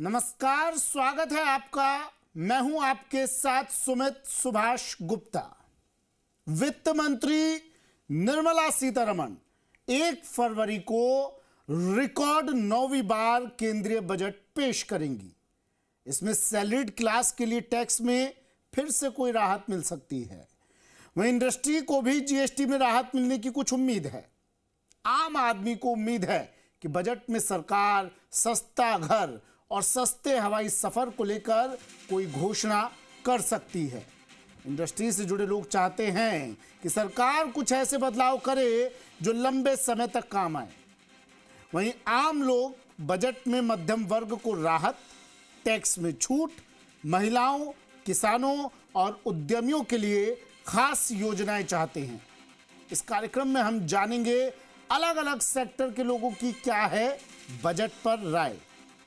नमस्कार, स्वागत है आपका। मैं हूं आपके साथ सुमित सुभाष गुप्ता। वित्त मंत्री निर्मला सीतारमण 1 फरवरी को रिकॉर्ड 9वीं बार केंद्रीय बजट पेश करेंगी। इसमें सैलरीड क्लास के लिए टैक्स में फिर से कोई राहत मिल सकती है। वहीं इंडस्ट्री को भी जीएसटी में राहत मिलने की कुछ उम्मीद है। आम आदमी को उम्मीद है कि बजट में सरकार सस्ता घर और सस्ते हवाई सफर को लेकर कोई घोषणा कर सकती है। इंडस्ट्री से जुड़े लोग चाहते हैं कि सरकार कुछ ऐसे बदलाव करे जो लंबे समय तक काम आए। वहीं आम लोग बजट में मध्यम वर्ग को राहत, टैक्स में छूट, महिलाओं, किसानों और उद्यमियों के लिए खास योजनाएं चाहते हैं। इस कार्यक्रम में हम जानेंगे अलग अलग सेक्टर के लोगों की क्या है बजट पर राय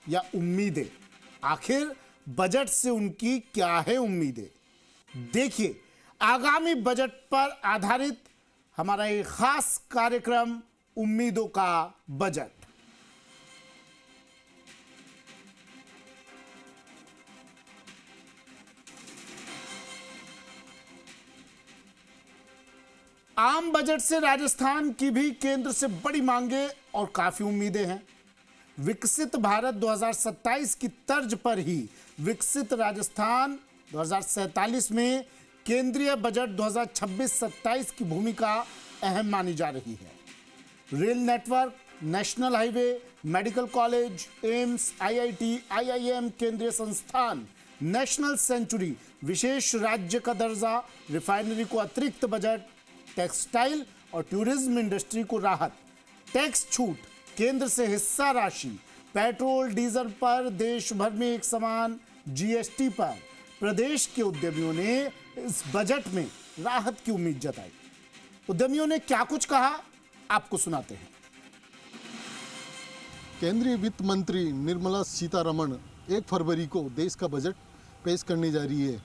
या उम्मीदें। आखिर बजट से उनकी क्या है उम्मीदें? देखिए आगामी बजट पर आधारित हमारा एक खास कार्यक्रम उम्मीदों का बजट। आम बजट से राजस्थान की भी केंद्र से बड़ी मांगे और काफी उम्मीदें हैं। विकसित भारत 2027 की तर्ज पर ही विकसित राजस्थान 2047 में केंद्रीय बजट 2026-27 की भूमिका अहम मानी जा रही है। Rail network, national highway, medical college, AIIMS, IIT, IIM, केंद्रीय संस्थान, नेशनल सेंचुरी, विशेष राज्य का दर्जा, रिफाइनरी को अतिरिक्त बजट, टेक्सटाइल और टूरिज्म इंडस्ट्री को राहत, टैक्स छूट, केंद्र से हिस्सा राशि, पेट्रोल डीजल पर देश भर में एक समान जीएसटी पर प्रदेश के उद्यमियों ने इस बजट में राहत की उम्मीद जताई। उद्यमियों ने क्या कुछ कहा, आपको सुनाते हैं। केंद्रीय वित्त मंत्री निर्मला सीतारमण 1 फरवरी को देश का बजट पेश करने जा रही है।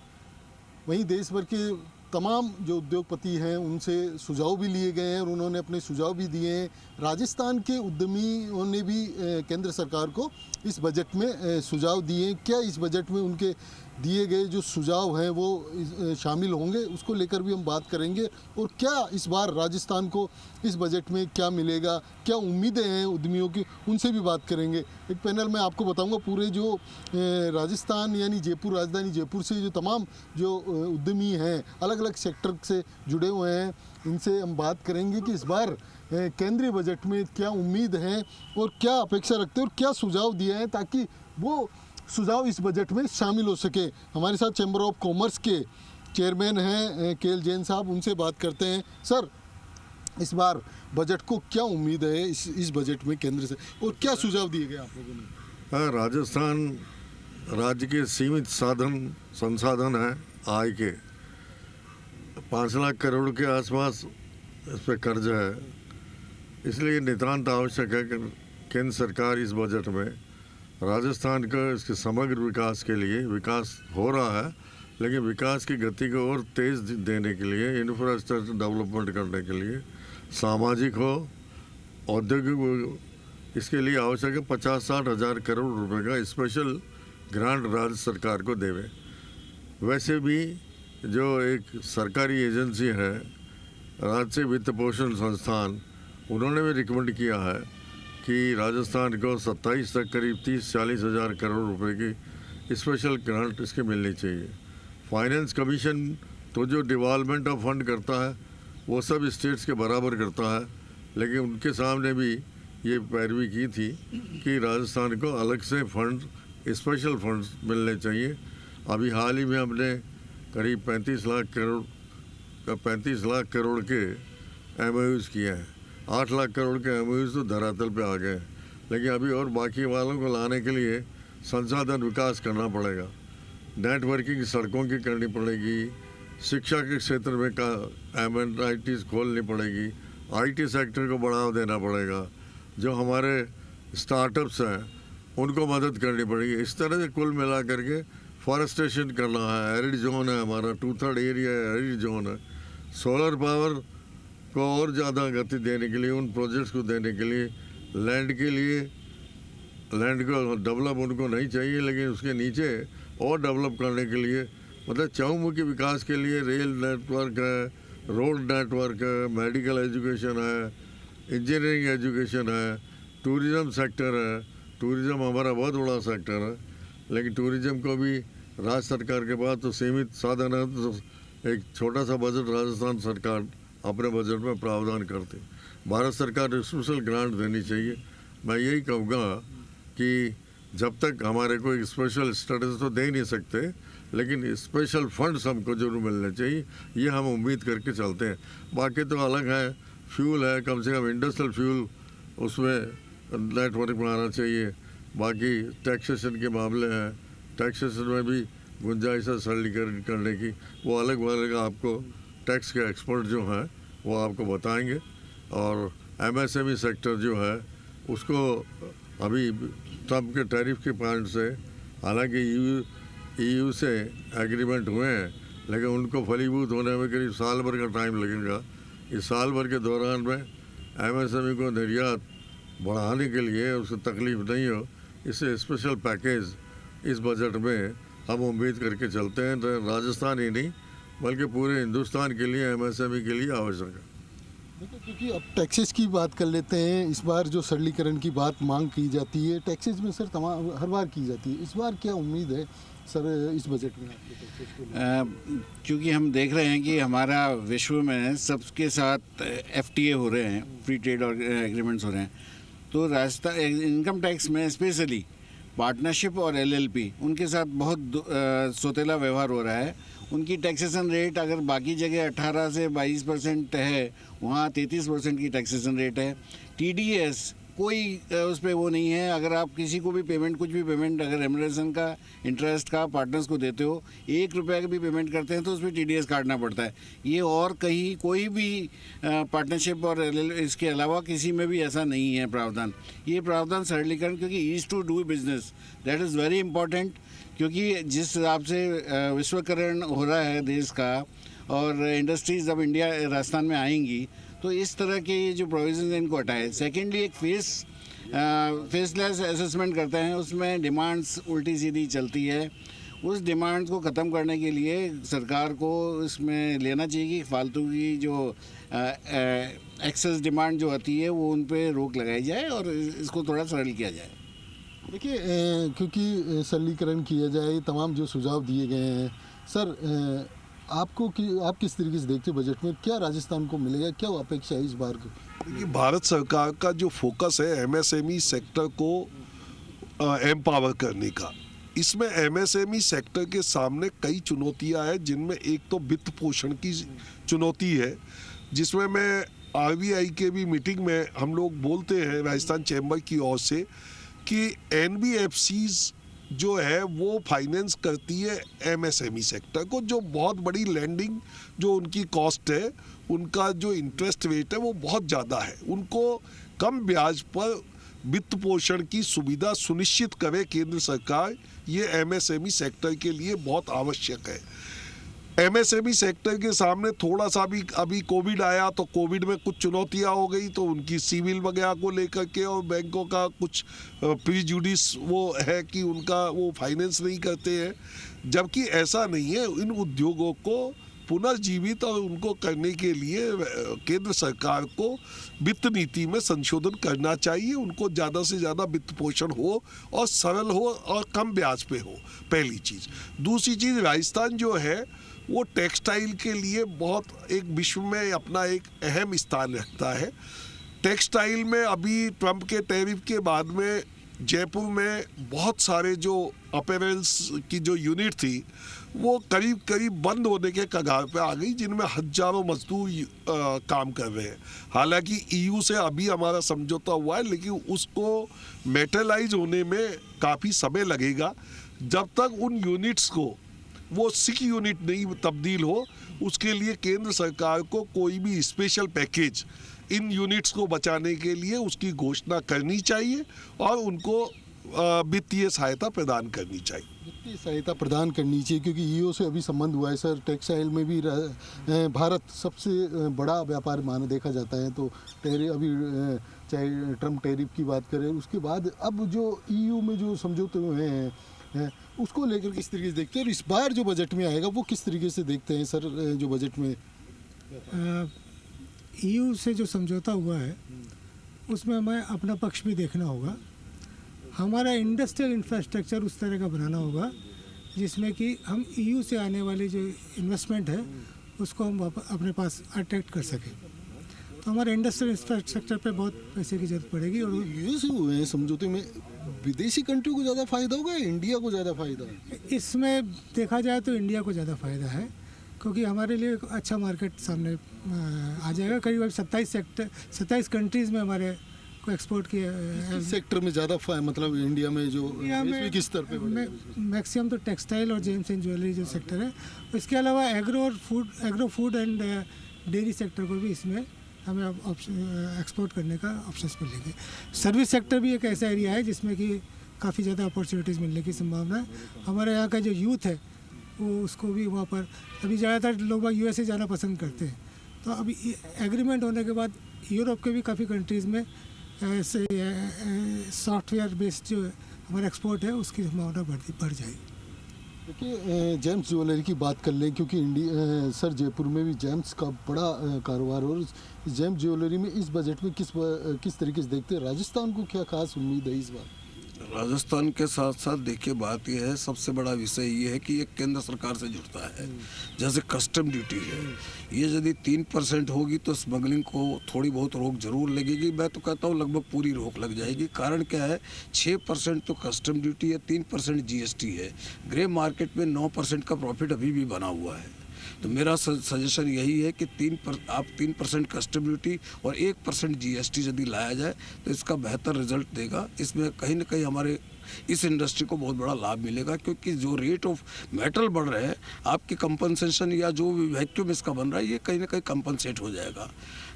वहीं देश भर के तमाम जो उद्योगपति हैं उनसे सुझाव भी लिए गए हैं और उन्होंने अपने सुझाव भी दिए हैं। राजस्थान के उद्यमियों ने भी केंद्र सरकार को इस बजट में सुझाव दिए हैं। क्या इस बजट में उनके दिए गए जो सुझाव हैं वो शामिल होंगे, उसको लेकर भी हम बात करेंगे। और क्या इस बार राजस्थान को इस बजट में क्या मिलेगा, क्या उम्मीदें हैं उद्यमियों की, उनसे भी बात करेंगे। एक पैनल में आपको बताऊंगा पूरे जो राजस्थान यानी जयपुर, राजधानी जयपुर से जो तमाम जो उद्यमी हैं अलग अलग सेक्टर से जुड़े हुए हैं, इनसे हम बात करेंगे कि इस बार केंद्रीय बजट में क्या उम्मीद है और क्या अपेक्षा रखते हैं और क्या सुझाव दिए हैं ताकि वो सुझाव इस बजट में शामिल हो सके। हमारे साथ चैम्बर ऑफ कॉमर्स के चेयरमैन हैं केएल जैन साहब, उनसे बात करते हैं। सर, इस बार बजट को क्या उम्मीद है इस बजट में केंद्र से और क्या सुझाव दिए गए आप लोगों ने? राजस्थान राज्य के सीमित संसाधन हैं आय के, 5 लाख करोड़ के आसपास इस पर कर्ज है। इसलिए नितांत आवश्यक है कि केंद्र सरकार इस बजट में राजस्थान का इसके समग्र विकास के लिए, विकास हो रहा है लेकिन विकास की गति को और तेज़ देने के लिए, इंफ्रास्ट्रक्चर डेवलपमेंट करने के लिए, सामाजिक हो, औद्योगिक हो, इसके लिए आवश्यक है 50-60 हज़ार करोड़ रुपए का स्पेशल ग्रांट राज्य सरकार को देवे। वैसे भी जो एक सरकारी एजेंसी है राज्य वित्त पोषण संस्थान, उन्होंने भी रिकमेंड किया है कि राजस्थान को 27 तक करीब 30-40 हज़ार करोड़ रुपए की स्पेशल ग्रांट इसके मिलनी चाहिए। फाइनेंस कमीशन तो जो डेवलपमेंट ऑफ फंड करता है वो सब स्टेट्स के बराबर करता है, लेकिन उनके सामने भी ये पैरवी की थी कि राजस्थान को अलग से फंड, स्पेशल फंड्स मिलने चाहिए। अभी हाल ही में हमने करीब 35 लाख करोड़ के MOUs किए हैं। 8 लाख करोड़ के MOUs तो धरातल पे आ गए, लेकिन अभी और बाकी वालों को लाने के लिए संसाधन विकास करना पड़ेगा। नेटवर्किंग सड़कों की करनी पड़ेगी, शिक्षा के क्षेत्र में MNITs खोलनी पड़ेगी, IT सेक्टर को बढ़ावा देना पड़ेगा, जो हमारे स्टार्टअप्स हैं उनको मदद करनी पड़ेगी। इस तरह से कुल मिला करके फॉरेस्टेशन करना है, एरिड जोन है हमारा, 2/3 एरिया एरिड जोन है। सोलर पावर को और ज़्यादा गति देने के लिए, उन प्रोजेक्ट्स को देने के लिए लैंड के लिए लैंड को डेवलप उनको नहीं चाहिए, लेकिन उसके नीचे और डेवलप करने के लिए, मतलब चहुमुखी विकास के लिए रेल नेटवर्क है, रोड नेटवर्क है, मेडिकल एजुकेशन है, इंजीनियरिंग एजुकेशन है, टूरिज़्म सेक्टर है। टूरिज़्म हमारा बहुत बड़ा सेक्टर है, लेकिन टूरिज़्म को भी राज्य सरकार के पास तो सीमित साधन है, तो एक छोटा सा बजट राजस्थान सरकार अपने बजट में प्रावधान करती। भारत सरकार स्पेशल ग्रांट देनी चाहिए। मैं यही कहूँगा कि जब तक हमारे को एक स्पेशल स्टेटस तो दे ही नहीं सकते, लेकिन स्पेशल फंड्स हमको जरूर मिलने चाहिए, ये हम उम्मीद करके चलते हैं। बाकी तो अलग है, फ्यूल है, कम से कम इंडस्ट्रियल फ्यूल उसमें नेटवर्क में आना चाहिए। बाकी टैक्सेशन के मामले हैं, टैक्सेशन में भी गुंजाइश है सरलीकरण करने की, वो अलग अलग आपको टैक्स के एक्सपर्ट जो हैं वो आपको बताएंगे। और एमएसएमई सेक्टर जो है उसको अभी ट्रम्प के टैरिफ के पॉइंट से, हालांकि EU से एग्रीमेंट हुए हैं, लेकिन उनको फलीभूत होने में करीब साल भर का टाइम लगेगा। इस साल भर के दौरान में एमएसएमई को निर्यात बढ़ाने के लिए उसको तकलीफ नहीं हो, इससे स्पेशल पैकेज इस बजट में हम उम्मीद करके चलते हैं। तो राजस्थान ही नहीं बल्कि पूरे हिंदुस्तान के लिए एमएसएमई के लिए आवश्यक है। देखो, क्योंकि अब टैक्सेस की बात कर लेते हैं। इस बार जो सरलीकरण की बात मांग की जाती है टैक्सेस में सर, तमाम हर बार की जाती है, इस बार क्या उम्मीद है सर इस बजट में आपके टैक्सेस को? क्योंकि हम देख रहे हैं कि हमारा विश्व में सबके साथ FTA हो रहे हैं, फ्री ट्रेड और एग्रीमेंट्स हो रहे हैं, तो राजस्थान इनकम टैक्स में स्पेशली पार्टनरशिप और LLP उनके साथ बहुत सौतेला व्यवहार हो रहा है। उनकी टैक्सेशन रेट अगर बाकी जगह 18 से 22% है, वहाँ 33% की टैक्सेशन रेट है। TDS कोई उस पर वो नहीं है। अगर आप किसी को भी पेमेंट, कुछ भी पेमेंट अगर रेम्युनरेशन का, इंटरेस्ट का पार्टनर्स को देते हो, 1 रुपये का भी पेमेंट करते हैं तो उस पर TDS काटना पड़ता है। ये और कहीं कोई भी पार्टनरशिप और इसके अलावा किसी में भी ऐसा नहीं है प्रावधान। ये प्रावधान सरलीकरण, क्योंकि ease to do business, that is very important. क्योंकि जिस हिसाब से विश्वकरण हो रहा है देश का, और इंडस्ट्रीज़ अब इंडिया राजस्थान में आएंगी, तो इस तरह के जो प्रोविजन हैं इनको हटाए। सेकेंडली एक फेसलेस असेसमेंट करते हैं, उसमें डिमांड्स उल्टी सीधी चलती है। उस डिमांड्स को ख़त्म करने के लिए सरकार को इसमें लेना चाहिए कि फालतू की जो एक्सेस डिमांड जो आती है वो उन पर रोक लगाई जाए और इसको थोड़ा सरल किया जाए। देखिए, क्योंकि सरलीकरण किया जाए, तमाम जो सुझाव दिए गए हैं सर, आपको कि आप किस तरीके से देखते हो बजट में क्या राजस्थान को मिलेगा, क्या अपेक्षा है इस बार की? देखिए, भारत सरकार का जो फोकस है MSME सेक्टर को एम्पावर करने का, इसमें MSME सेक्टर के सामने कई चुनौतियां हैं, जिनमें एक तो वित्त पोषण की चुनौती है, जिसमें मैं RBI के भी मीटिंग में हम लोग बोलते हैं राजस्थान चैम्बर की ओर से कि NBFCs जो है वो फाइनेंस करती है MSME सेक्टर को, जो बहुत बड़ी लैंडिंग जो उनकी कॉस्ट है, उनका जो इंटरेस्ट रेट है वो बहुत ज़्यादा है। उनको कम ब्याज पर वित्त पोषण की सुविधा सुनिश्चित करे केंद्र सरकार, ये MSME सेक्टर के लिए बहुत आवश्यक है। MSME सेक्टर के सामने थोड़ा सा भी अभी कोविड आया तो कोविड में कुछ चुनौतियां हो गई, तो उनकी सिविल वगैरह को लेकर के और बैंकों का कुछ प्रीजुडिस वो है कि उनका वो फाइनेंस नहीं करते हैं, जबकि ऐसा नहीं है। इन उद्योगों को पुनर्जीवित और उनको करने के लिए केंद्र सरकार को वित्त नीति में संशोधन करना चाहिए। उनको ज़्यादा से ज़्यादा वित्त पोषण हो और सरल हो और कम ब्याज पे हो, पहली चीज़। दूसरी चीज़, राजस्थान जो है वो टेक्सटाइल के लिए बहुत एक विश्व में अपना एक अहम स्थान रखता है। टेक्सटाइल में अभी ट्रम्प के टैरिफ के बाद में जयपुर में बहुत सारे जो अपैरल्स की जो यूनिट थी वो करीब करीब बंद होने के कगार पे आ गई, जिनमें हजारों मजदूर काम कर रहे हैं। हालांकि EU से अभी हमारा समझौता हुआ है, लेकिन उसको मेटलाइज होने में काफ़ी समय लगेगा। जब तक उन यूनिट्स को वो सिक यूनिट नहीं तब्दील हो, उसके लिए केंद्र सरकार को कोई भी स्पेशल पैकेज इन यूनिट्स को बचाने के लिए उसकी घोषणा करनी चाहिए और उनको वित्तीय सहायता प्रदान करनी चाहिए। वित्तीय सहायता प्रदान करनी चाहिए, क्योंकि EU से अभी संबंध हुआ है सर। टेक्सटाइल में भी भारत सबसे बड़ा व्यापार माना देखा जाता है, तो अभी चाहे ट्रम्प टैरिफ की बात करें, उसके बाद अब जो EU में जो समझौते हुए हैं उसको लेकर किस तरीके से देखते हैं, और इस बार जो बजट में आएगा वो किस तरीके से देखते हैं सर? जो बजट में EU से जो समझौता हुआ है उसमें हमें अपना पक्ष भी देखना होगा। हमारा इंडस्ट्रियल इंफ्रास्ट्रक्चर उस तरह का बनाना होगा जिसमें कि हम EU से आने वाली जो इन्वेस्टमेंट है उसको हम अपने पास अट्रैक्ट कर सकें। तो हमारे इंडस्ट्रियल इंफ्रास्ट्रक्चर पे बहुत पैसे की ज़रूरत पड़ेगी। और ये से हुए हैं समझौते में, विदेशी कंट्री को ज़्यादा फायदा होगा या इंडिया को ज़्यादा फायदा है? इसमें देखा जाए तो इंडिया को ज़्यादा फ़ायदा है, क्योंकि हमारे लिए एक अच्छा मार्केट सामने आ जाएगा। करीब 27 कंट्रीज़ में हमारे को एक्सपोर्ट किया। किस सेक्टर में ज़्यादा मतलब इंडिया में जो किस स्तर पे? मैक्सिमम तो टेक्सटाइल और जेम्स एंड ज्वेलरी जो सेक्टर है, इसके अलावा agro food and dairy sector को भी इसमें हमें एक्सपोर्ट करने का ऑप्शंस मिलेंगे। सर्विस सेक्टर भी एक ऐसा एरिया है जिसमें कि काफ़ी ज़्यादा अपॉर्चुनिटीज़ मिलने की संभावना है। हमारे यहाँ का जो यूथ है वो उसको भी वहाँ पर अभी ज़्यादातर लोग USA जाना पसंद करते हैं। तो अभी एग्रीमेंट होने के बाद यूरोप के भी काफ़ी कंट्रीज़ में ऐसे सॉफ्टवेयर बेस्ड जो हमारा एक्सपोर्ट है उसकी संभावना बढ़ जाएगी। देखिए, जेम्स ज्वेलरी की बात कर लें, क्योंकि सर जयपुर में भी जेम्स का बड़ा कारोबार, और जेम्स ज्वेलरी में इस बजट में किस तरीके से देखते हैं? राजस्थान को क्या खास उम्मीद है इस बार? राजस्थान के साथ साथ देखिए बात यह है, सबसे बड़ा विषय ये है कि ये केंद्र सरकार से जुड़ता है। जैसे कस्टम ड्यूटी है, ये यदि 3% होगी तो स्मगलिंग को थोड़ी बहुत रोक जरूर लगेगी। मैं तो कहता हूँ लगभग पूरी रोक लग जाएगी। कारण क्या है, 6% तो कस्टम ड्यूटी है, 3% GST है। ग्रे मार्केट में 9% का प्रॉफिट अभी भी बना हुआ है। तो मेरा सजेशन यही है कि 3% कस्टम ड्यूटी और 1% GST यदि लाया जाए तो इसका बेहतर रिजल्ट देगा। इसमें कहीं ना कहीं हमारे इस इंडस्ट्री को बहुत बड़ा लाभ मिलेगा, क्योंकि जो रेट ऑफ मेटल बढ़ रहे हैं, आपकी कंपनसेशन या जो वैक्यूम इसका बन रहा है ये कहीं ना कहीं कंपनसेट हो जाएगा।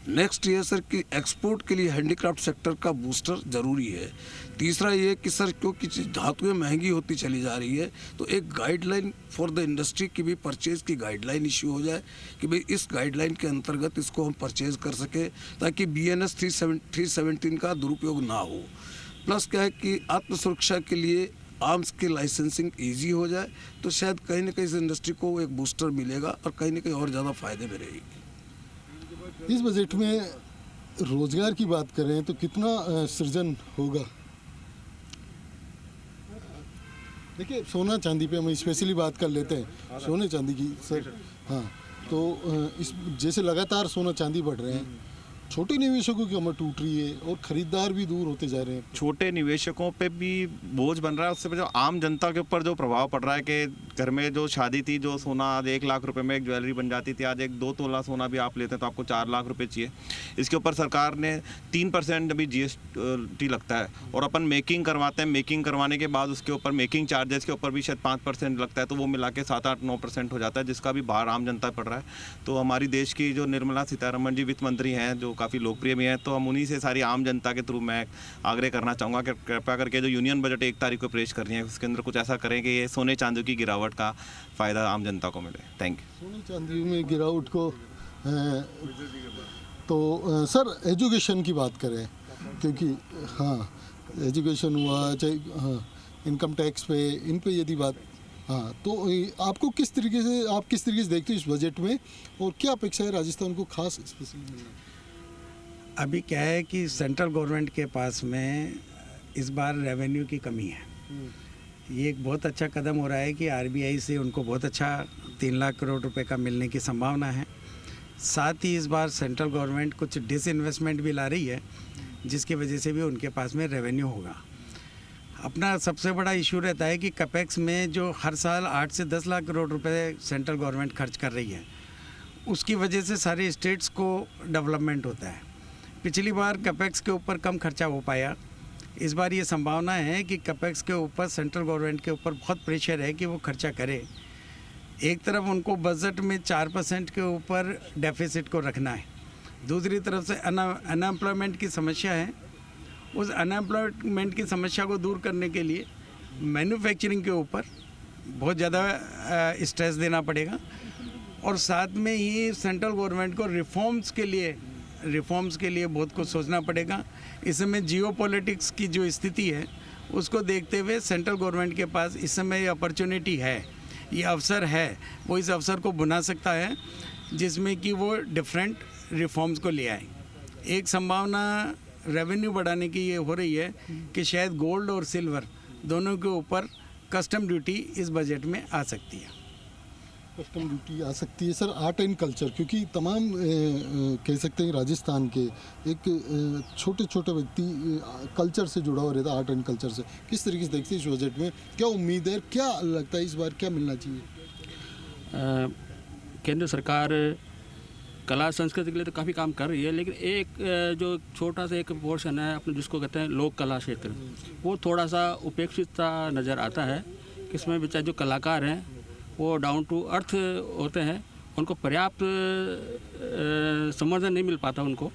नेक्स्ट ये सर कि एक्सपोर्ट के लिए हैंडीक्राफ्ट सेक्टर का बूस्टर ज़रूरी है। तीसरा ये कि सर क्योंकि धातुएं महंगी होती चली जा रही है, तो एक गाइडलाइन फॉर द इंडस्ट्री की भी परचेज़ की गाइडलाइन इश्यू हो जाए कि भाई इस गाइडलाइन के अंतर्गत इसको हम परचेज़ कर सकें, ताकि BNS 317 का दुरुपयोग ना हो। प्लस क्या है कि आत्मसुरक्षा के लिए आर्म्स की लाइसेंसिंग ईजी हो जाए, तो शायद कहीं ना कहीं इस इंडस्ट्री को एक बूस्टर मिलेगा और कहीं ना कहीं और ज़्यादा फायदे में रहेगी। इस बजट में रोजगार की बात करें तो कितना सृजन होगा? देखिए, सोना चांदी पे हम स्पेशली बात कर लेते हैं, सोने चांदी की सर। हाँ, तो इस जैसे लगातार सोना चांदी बढ़ रहे हैं, छोटे निवेशकों की कमर टूट रही है और खरीदार भी दूर होते जा रहे हैं। छोटे निवेशकों पे भी बोझ बन रहा है, उससे जो आम जनता के ऊपर जो प्रभाव पड़ रहा है कि घर में जो शादी थी, जो सोना आज 1 लाख रुपए में एक ज्वेलरी बन जाती थी, आज 1-2 तोला सोना भी आप लेते हैं तो आपको 4 लाख रुपए चाहिए। इसके ऊपर सरकार ने 3% अभी GST लगता है, और अपन मेकिंग करवाते हैं, मेकिंग करवाने के बाद उसके ऊपर मेकिंग चार्जेस के ऊपर भी शायद 5% लगता है, तो वो मिला के 7-8-9% हो जाता है, जिसका भी बाहर आम जनता पड़ रहा है। तो हमारी देश की जो निर्मला सीतारमण जी वित्त मंत्री हैं, जो काफ़ी लोकप्रिय भी हैं, तो हम उन्हीं से सारी आम जनता के थ्रू मैं आग्रह करना चाहूँगा कि कृपया करके जो यूनियन बजट 1 तारीख को पेश कर रही है, उसके अंदर कुछ ऐसा करें कि ये सोने चांदी की गिरावट का फ़ायदा आम जनता को मिले। Thank you. सोने चांदी में गिरावट को तो सर एजुकेशन की बात करें, क्योंकि हाँ एजुकेशन हुआ, चाहे हाँ इनकम टैक्स पे, इन पे यदि बात, हाँ तो आपको आप किस तरीके से देखते हैं इस बजट में, और क्या अपेक्षा है राजस्थान को खास स्पेशली मिलना? अभी क्या है कि सेंट्रल गवर्नमेंट के पास में इस बार रेवेन्यू की कमी है। ये एक बहुत अच्छा कदम हो रहा है कि RBI से उनको बहुत अच्छा 3 लाख करोड़ रुपए का मिलने की संभावना है। साथ ही इस बार सेंट्रल गवर्नमेंट कुछ डिसइन्वेस्टमेंट भी ला रही है, जिसकी वजह से भी उनके पास में रेवेन्यू होगा। अपना सबसे बड़ा इशू रहता है कि कैपेक्स में जो हर साल 8 से 10 लाख करोड़ रुपए सेंट्रल गवर्नमेंट खर्च कर रही है, उसकी वजह से सारे स्टेट्स को डेवलपमेंट होता है। पिछली बार कैपेक्स के ऊपर कम खर्चा हो पाया, इस बार ये संभावना है कि कैपेक्स के ऊपर सेंट्रल गवर्नमेंट के ऊपर बहुत प्रेशर है कि वो खर्चा करे। एक तरफ उनको बजट में 4% के ऊपर डेफिसिट को रखना है, दूसरी तरफ से अनएम्प्लॉयमेंट की समस्या है। उस अनएम्प्लॉयमेंट की समस्या को दूर करने के लिए मैन्युफैक्चरिंग के ऊपर बहुत ज़्यादा स्ट्रेस देना पड़ेगा, और साथ में ही सेंट्रल गवर्नमेंट को रिफॉर्म्स के लिए रिफॉर्म्स के लिए बहुत कुछ सोचना पड़ेगा। इस समय जियोपॉलिटिक्स की जो स्थिति है उसको देखते हुए सेंट्रल गवर्नमेंट के पास इस समय ये अपॉर्चुनिटी है, ये अवसर है, वो इस अवसर को बुना सकता है जिसमें कि वो डिफरेंट रिफॉर्म्स को ले आए। एक संभावना रेवेन्यू बढ़ाने की ये हो रही है कि शायद गोल्ड और सिल्वर दोनों के ऊपर कस्टम ड्यूटी इस बजट में आ सकती है। कस्टम ड्यूटी आ सकती है। सर, आर्ट एंड कल्चर, क्योंकि तमाम कह सकते हैं राजस्थान के एक छोटे छोटे व्यक्ति कल्चर से जुड़ा हुआ रहता है, आर्ट एंड कल्चर से, किस तरीके से देखते हैं इस बजट में? क्या उम्मीद है, क्या लगता है इस बार क्या मिलना चाहिए? केंद्र सरकार कला संस्कृति के लिए तो काफ़ी काम कर रही है, लेकिन एक जो छोटा सा एक पोर्शन है अपने जिसको कहते हैं लोक कला क्षेत्र, वो थोड़ा सा उपेक्षित सा नज़र आता है। इसमें बेचारे जो कलाकार हैं वो डाउन टू अर्थ होते हैं, उनको पर्याप्त समर्थन नहीं मिल पाता उनको,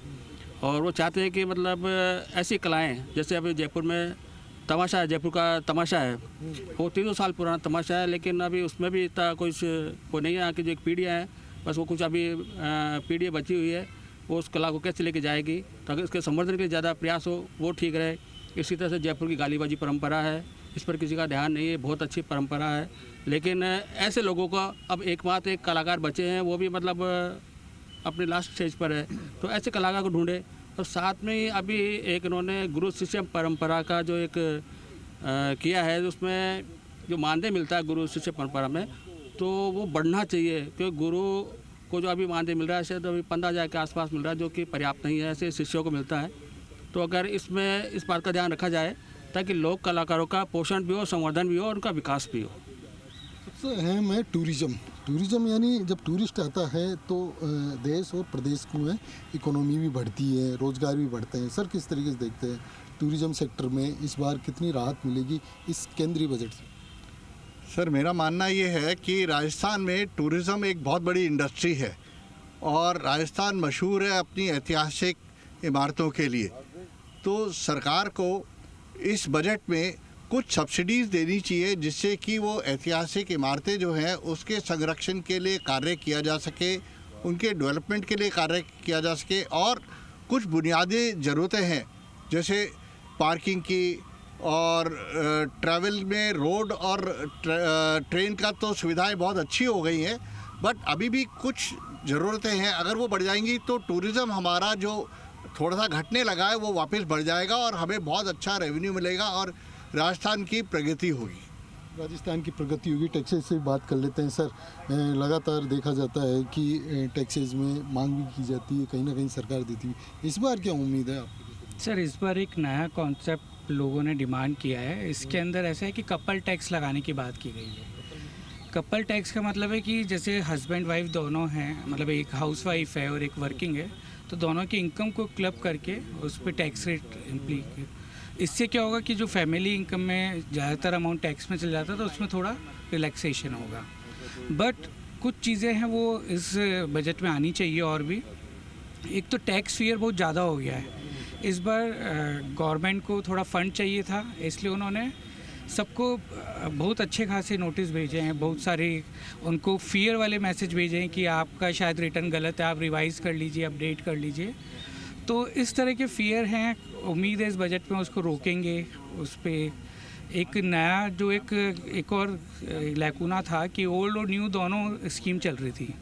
और वो चाहते हैं कि मतलब ऐसी कलाएं जैसे अभी जयपुर में तमाशा है, जयपुर का तमाशा है, वो 300 साल पुराना तमाशा है, लेकिन अभी उसमें भी इतना कुछ वो नहीं है कि जो एक पीढ़ियाँ हैं बस वो कुछ अभी पीढ़ी बची हुई है, वो उस कला को कैसे लेके जाएगी, ताकि उसके संवर्धन के लिए ज़्यादा प्रयास हो, वो ठीक रहे। इसी तरह से जयपुर की गालीबाजी परंपरा है, इस पर किसी का ध्यान नहीं है, बहुत अच्छी परंपरा है, लेकिन ऐसे लोगों का अब एकमात्र एक कलाकार बचे हैं, वो भी मतलब अपने लास्ट स्टेज पर है, तो ऐसे कलाकार को ढूंढे। और साथ में ही अभी एक इन्होंने गुरु शिष्य परंपरा का जो एक किया है, उसमें जो मानदेय मिलता है गुरु शिष्य परंपरा में, तो वो बढ़ना चाहिए, क्योंकि गुरु को जो अभी मानदेय मिल रहा है शायद अभी 15,000 के आसपास मिल रहा है, जो कि पर्याप्त नहीं है, ऐसे शिष्यों को मिलता है। तो अगर इसमें इस बात का ध्यान रखा जाए ताकि लोक कलाकारों का पोषण भी हो, संवर्धन भी हो और उनका विकास भी हो। सबसे अहम है टूरिज़्म, यानी जब टूरिस्ट आता है तो देश और प्रदेश में इकोनॉमी भी बढ़ती है, रोज़गार भी बढ़ते हैं। सर, किस तरीके से देखते हैं टूरिज़्म सेक्टर में इस बार कितनी राहत मिलेगी इस केंद्रीय बजट से? सर, मेरा मानना ये है कि राजस्थान में टूरिज़्म एक बहुत बड़ी इंडस्ट्री है और राजस्थान मशहूर है अपनी ऐतिहासिक इमारतों के लिए। तो सरकार को इस बजट में कुछ सब्सिडीज़ देनी चाहिए जिससे कि वो ऐतिहासिक इमारतें जो हैं उसके संरक्षण के लिए कार्य किया जा सके, उनके डेवलपमेंट के लिए कार्य किया जा सके, और कुछ बुनियादी ज़रूरतें हैं जैसे पार्किंग की और ट्रैवल में रोड और ट्रेन का तो सुविधाएं बहुत अच्छी हो गई हैं, बट अभी भी कुछ ज़रूरतें हैं। अगर वो बढ़ जाएंगी तो टूरिज़्म हमारा जो थोड़ा सा घटने लगा है वो वापस बढ़ जाएगा और हमें बहुत अच्छा रेवेन्यू मिलेगा और राजस्थान की प्रगति होगी। राजस्थान की प्रगति होगी। टैक्सेस से बात कर लेते हैं। सर, लगातार देखा जाता है कि टैक्सेस में मांग भी की जाती है, कहीं ना कहीं सरकार देती है, इस बार क्या उम्मीद है आपकी? सर, इस बार एक नया कॉन्सेप्ट लोगों ने डिमांड किया है। इसके अंदर ऐसा है कि कपल टैक्स लगाने की बात की गई है। कपल टैक्स का मतलब है कि जैसे हस्बैंड वाइफ दोनों हैं, मतलब एक हाउस वाइफ है और एक वर्किंग है, तो दोनों की इनकम को क्लब करके उस पर टैक्स रेट इम्प्लीट। इससे क्या होगा कि जो फैमिली इनकम में ज़्यादातर अमाउंट टैक्स में चल जाता है तो उसमें थोड़ा रिलैक्सेशन होगा। बट कुछ चीज़ें हैं वो इस बजट में आनी चाहिए और भी। एक तो टैक्स फियर बहुत ज़्यादा हो गया है। इस बार गवर्नमेंट को थोड़ा फंड चाहिए था, इसलिए उन्होंने सबको बहुत अच्छे खासे नोटिस भेजे हैं, बहुत सारे उनको फियर वाले मैसेज भेजे हैं कि आपका शायद रिटर्न गलत है, आप रिवाइज़ कर लीजिए, अपडेट कर लीजिए। तो इस तरह के फियर हैं। उम्मीद है इस बजट में उसको रोकेंगे। उस पर एक नया जो एक और लैकुना था कि ओल्ड और न्यू दोनों स्कीम चल रही थी,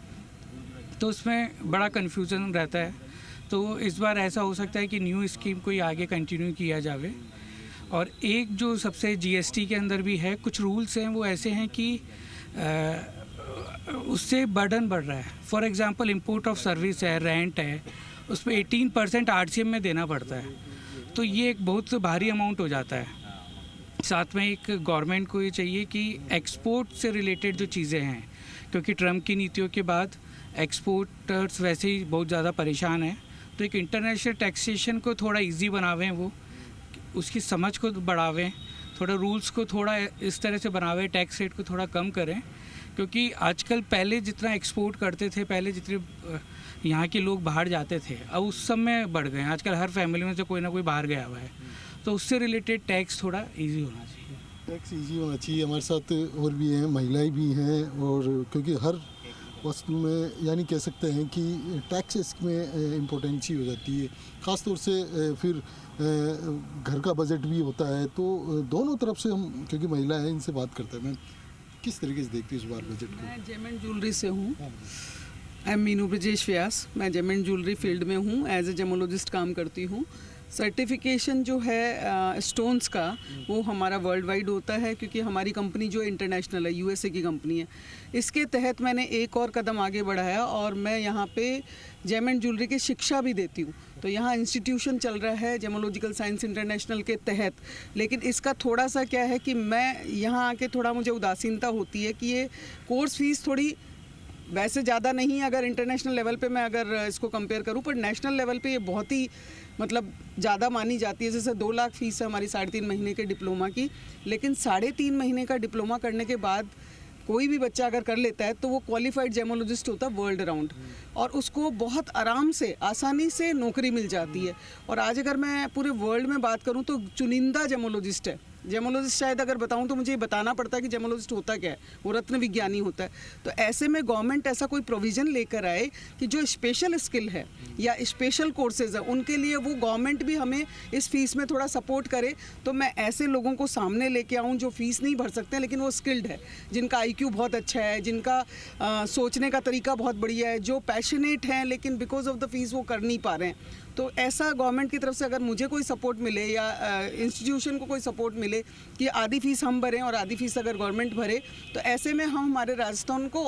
तो उसमें बड़ा कन्फ्यूज़न रहता है। तो इस बार ऐसा हो सकता है कि न्यू स्कीम को ही आगे कंटिन्यू किया जावे। और एक जो सबसे जीएसटी के अंदर भी है, कुछ रूल्स हैं वो ऐसे हैं कि उससे बर्डन बढ़ रहा है। For example import of service है, रेंट है, उस पर 18% आरसीएम में देना पड़ता है, तो ये एक बहुत भारी अमाउंट हो जाता है। साथ में एक गवर्नमेंट को ये चाहिए कि एक्सपोर्ट से रिलेटेड जो चीज़ें हैं, क्योंकि ट्रम्प की नीतियों के बाद एक्सपोर्टर्स वैसे ही बहुत ज़्यादा परेशान हैं, तो एक इंटरनेशनल टैक्सेशन को थोड़ा इजी बनावें, वो उसकी समझ को बढ़ावें, थोड़ा रूल्स को थोड़ा इस तरह से बनावें, टैक्स रेट को थोड़ा कम करें। क्योंकि आजकल पहले जितना एक्सपोर्ट करते थे, पहले जितने यहाँ के लोग बाहर जाते थे, अब उस समय बढ़ गए हैं। आजकल हर फैमिली में से कोई ना कोई बाहर गया हुआ है, तो उससे रिलेटेड टैक्स थोड़ा इजी होना चाहिए। टैक्स इजी होना चाहिए। हमारे साथ और भी हैं, महिलाएं भी हैं, और क्योंकि हर वस्तु में यानी कह सकते हैं कि टैक्सेस में इम्पोर्टेंसी हो जाती है, ख़ासतौर से फिर घर का बजट भी होता है, तो दोनों तरफ से हम क्योंकि महिला हैं इनसे बात करते हैं। मैम किस तरीके से देखती है इस बार बजट को? मैं जेमेंट ज्वेलरी से हूँ। आई एम मीनू ब्रजेश व्यास। मैं जेमेंट ज्वेलरी फील्ड में हूँ, एज ए जेमोलॉजिस्ट काम करती हूँ। सर्टिफिकेशन जो है स्टोन्स का वो हमारा वर्ल्ड वाइड होता है, क्योंकि हमारी कंपनी जो इंटरनेशनल है, यूएसए की कंपनी है। इसके तहत मैंने एक और कदम आगे बढ़ाया और मैं यहाँ पे जेमेंट ज्वेलरी की शिक्षा भी देती हूँ। तो यहाँ इंस्टीट्यूशन चल रहा है जेमोलॉजिकल साइंस इंटरनेशनल के तहत, लेकिन इसका थोड़ा सा क्या है कि मैं यहाँ आके थोड़ा मुझे उदासीनता होती है कि ये कोर्स फीस थोड़ी वैसे ज़्यादा नहीं अगर इंटरनेशनल लेवल पे मैं अगर इसको कंपेयर करूँ, पर नेशनल लेवल पे ये बहुत ही मतलब ज़्यादा मानी जाती है। जैसे 2 लाख फीस है हमारी 3.5 महीने के डिप्लोमा की, लेकिन 3.5 महीने का डिप्लोमा करने के बाद कोई भी बच्चा अगर कर लेता है तो वो क्वालिफाइड जेमोलॉजिस्ट होता है वर्ल्ड अराउंड, और उसको बहुत आराम से आसानी से नौकरी मिल जाती है। और आज अगर मैं पूरे वर्ल्ड में बात करूँ तो चुनिंदा जेमोलॉजिस्ट है। जेमोलॉजिस्ट शायद अगर बताऊं तो मुझे ये बताना पड़ता है कि जेमोलॉजिस्ट होता क्या है, वो रत्न विज्ञानी होता है। तो ऐसे में गवर्नमेंट ऐसा कोई प्रोविज़न लेकर आए कि जो स्पेशल स्किल है या स्पेशल कोर्सेज है उनके लिए वो गवर्नमेंट भी हमें इस फीस में थोड़ा सपोर्ट करे, तो मैं ऐसे लोगों को सामने लेके आऊँ जो फ़ीस नहीं भर सकते लेकिन वो स्किल्ड है, जिनका IQ बहुत अच्छा है, जिनका सोचने का तरीका बहुत बढ़िया है, जो पैशनेट हैं लेकिन बिकॉज ऑफ द फीस वो कर नहीं पा रहे हैं। तो ऐसा गवर्नमेंट की तरफ से अगर मुझे कोई सपोर्ट मिले या इंस्टीट्यूशन को कोई सपोर्ट मिले कि आधी फीस हम भरें और आधी फीस अगर गवर्नमेंट भरे, तो ऐसे में हम हमारे राजस्थान को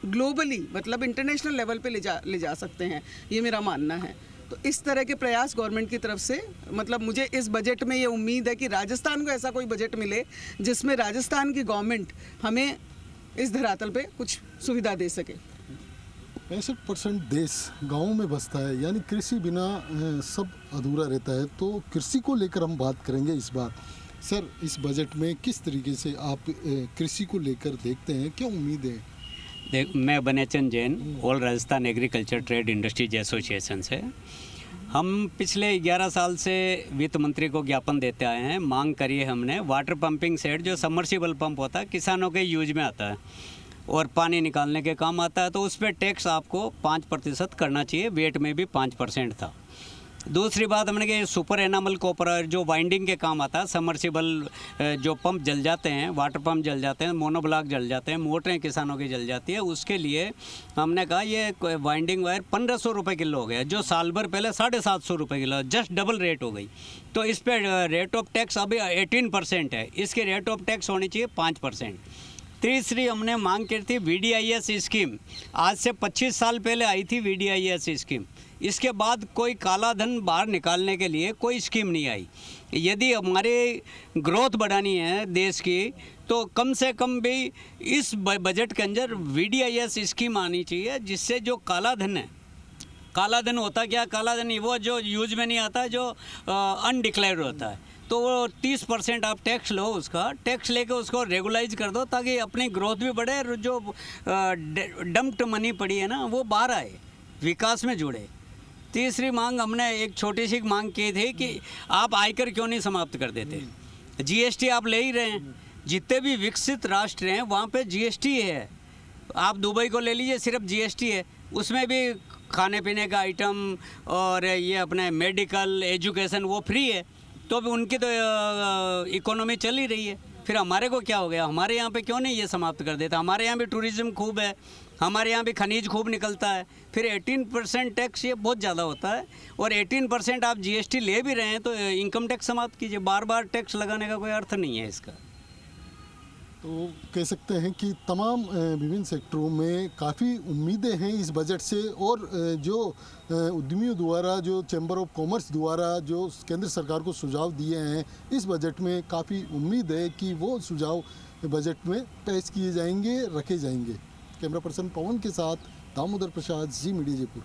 ग्लोबली मतलब इंटरनेशनल लेवल पे ले जा सकते हैं, ये मेरा मानना है। तो इस तरह के प्रयास गवर्नमेंट की तरफ से मतलब मुझे इस बजट में ये उम्मीद है कि राजस्थान को ऐसा कोई बजट मिले जिसमें राजस्थान की गवर्नमेंट हमें इस धरातल पे कुछ सुविधा दे सके। 65% देश गाँव में बसता है, यानी कृषि बिना सब अधूरा रहता है। तो कृषि को लेकर हम बात करेंगे इस बार। सर, इस बजट में किस तरीके से आप कृषि को लेकर देखते हैं, क्या उम्मीद है? देख, मैं Banechand Jain, all Rajasthan agriculture trade industries association से। हम पिछले 11 साल से वित्त मंत्री को ज्ञापन देते आए हैं, मांग करी है हमने वाटर पंपिंग सेट जो सबमर्सिबल पंप होता है किसानों के यूज में आता है और पानी निकालने के काम आता है, तो उस पर टैक्स आपको 5% करना चाहिए, वेट में भी 5% था। दूसरी बात हमने कि सुपर एनामल कॉपर जो वाइंडिंग के काम आता है, सबमर्सिबल जो पंप जल जाते हैं, वाटर पंप जल जाते हैं, मोनोब्लॉक जल जाते हैं, मोटरें किसानों की जल जाती है, उसके लिए हमने कहा ये वाइंडिंग वायर 1500 रुपये किलो हो गया, जो साल भर पहले 750 रुपये किलो, जस्ट डबल रेट हो गई। तो इस पर रेट ऑफ टैक्स अभी 18% है, इसकी रेट ऑफ टैक्स होनी चाहिए 5%। तीसरी हमने मांग की थी VDIS स्कीम, आज से 25 साल पहले आई थी VDIS स्कीम, इसके बाद कोई काला धन बाहर निकालने के लिए कोई स्कीम नहीं आई। यदि हमारे ग्रोथ बढ़ानी है देश की तो कम से कम भी इस बजट के अंदर VDIS स्कीम आनी चाहिए, जिससे जो काला धन है, काला धन होता क्या, काला धन वो जो यूज में नहीं आता, जो अनडिक्लेयर्ड होता है, तो वो 30% आप टैक्स लो, उसका टैक्स लेके उसको रेगुलाइज कर दो ताकि अपनी ग्रोथ भी बढ़े और जो डम्प्ड मनी पड़ी है ना वो बाहर आए, विकास में जुड़े। तीसरी मांग हमने एक छोटी सी मांग की थी कि आप आयकर क्यों नहीं समाप्त कर देते। GST आप ले ही रहे हैं, जितने भी विकसित राष्ट्र हैं वहाँ पे GST है। आप दुबई को ले लीजिए, सिर्फ GST है, उसमें भी खाने पीने का आइटम और ये अपने मेडिकल एजुकेशन वो फ्री है, तो भी उनकी तो इकोनॉमी चल ही रही है। फिर हमारे को क्या हो गया, हमारे यहाँ पे क्यों नहीं ये समाप्त कर देता। हमारे यहाँ भी टूरिज़्म खूब है, हमारे यहाँ भी खनिज खूब निकलता है। फिर 18% टैक्स ये बहुत ज़्यादा होता है, और 18% आप GST ले भी रहे हैं तो इनकम टैक्स समाप्त कीजिए, बार बार टैक्स लगाने का कोई अर्थ नहीं है इसका। तो कह सकते हैं कि तमाम विभिन्न सेक्टरों में काफ़ी उम्मीदें हैं इस बजट से, और जो उद्यमियों द्वारा, जो चैम्बर ऑफ कॉमर्स द्वारा जो केंद्र सरकार को सुझाव दिए हैं, इस बजट में काफ़ी उम्मीद है कि वो सुझाव बजट में पेश किए जाएंगे, रखे जाएंगे। कैमरा पर्सन पवन के साथ दामोदर प्रसाद, जी मीडिया जयपुर।